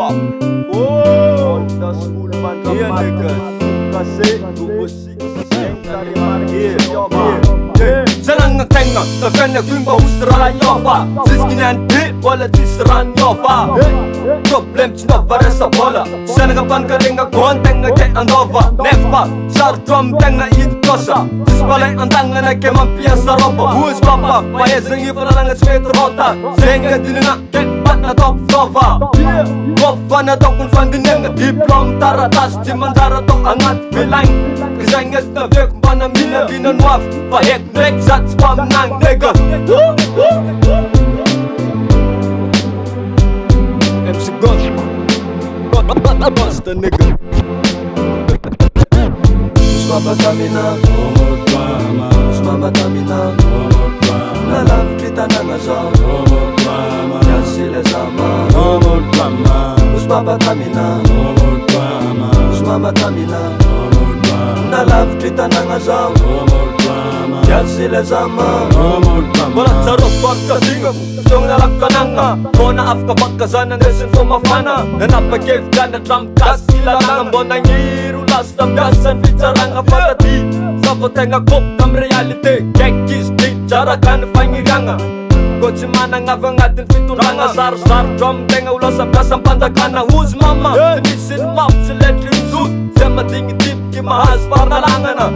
hip-hop. Oh, the school man here niggas. Kasi, gubusik sa sentari margir. Senang ngetenga, takkan gue mau seran nyoba. Siskinan di, wala di seran nyoba. Problem cina varesa bola. Senang kapan kering gonteng ngeke andova. Nefa, sar drum tenga it kosa. Disbalai antangan ngeke mampian saroba. Who's papa, maya zengi farang ngesmet rota. Zenga dilina, get bat na top sofa. Kofa na tokun fandinenga. Diplom taratas, dimandara tok angat bilang. Kesangat na vek mana mina binan waf. Fahek nek zat spam nang nigga. MC God, bust a nigga. Usmaba tamina, usmaba tamina. Na love kita na ngazaw, yan sila sama. Usmaba tamina, usmaba tamina. Na love kita na ngazaw, yan sila sama. Wala sarap pagkatingam, yung nalak ka na nga. Mona af ka pagkasanan, desin sumafana. Nanapagig ka na drum cast, sila lang ang bonang irulas. Tamgasan, fitsarang nga patati. Saboteng ako ng reality, kekis di cara ka na pangiranga. Kotsi mana nga vangatin fituranga. Sar drum tenga ulas sa plasang pandagana. Who's mama? Tinisin mouth, electric suit. Sema dingi tip, kimahas parnalangan na.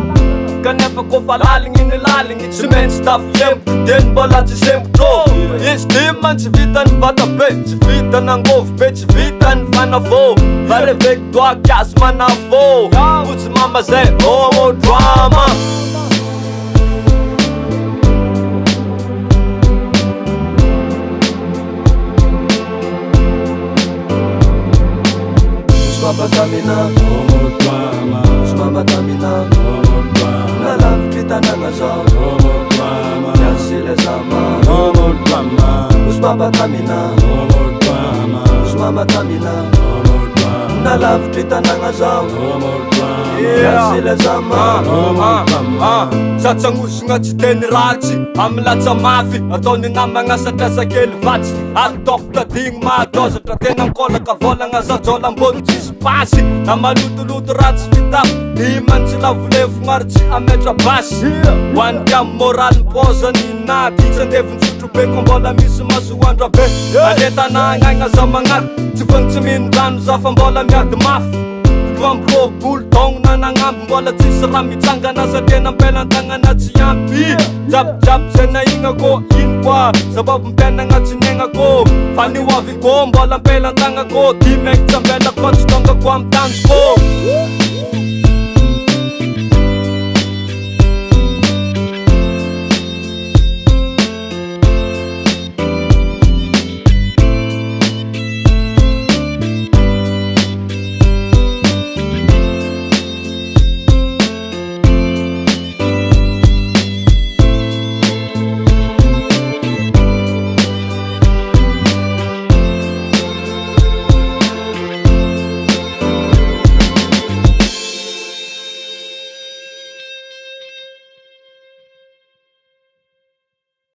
Kanefa ko falaling inilaling. It's cement stuff, lemp. Den bola ci sempro. It's diman ci vitan batabe. Ci vitan ang golf, ci vitan fanafo. Vare vek doa gas manafo. Kotsi mama say, oh drama. Usmaba tamina, usmaba tamina. Na love kita na ngazaw, yan sila sama. Usmaba tamina, usmaba tamina. Na love kita na ngazaw, yan sila sama. Satsang usung at si Tenirachi, amlat sa mafi. Atoni nga mga sadya sa kelvats. At top na ding matos. At latinang ko nakavola nga sa jolang bonjis pasi. Na maluto-luto rats fitap. Di man sila vulef ngarchi ametra basi. Wan kang moral posa ni nati. Sa devon sutrube kong bola miso masuan rabe. Aleta na ngay nga sa mangat. Sifang simindan sa fambola miya demaf. Bro, bultong na nangam. Wala sisarami tsanga na sa tenang pelang tangan at siyampi. Jab sa nainga ko, inwa. Sa babang penang at sinenga ko. Faniwavi ko, walang pelang tanga ko. Di mek sa pela ko, tsitong kakwam dance ko.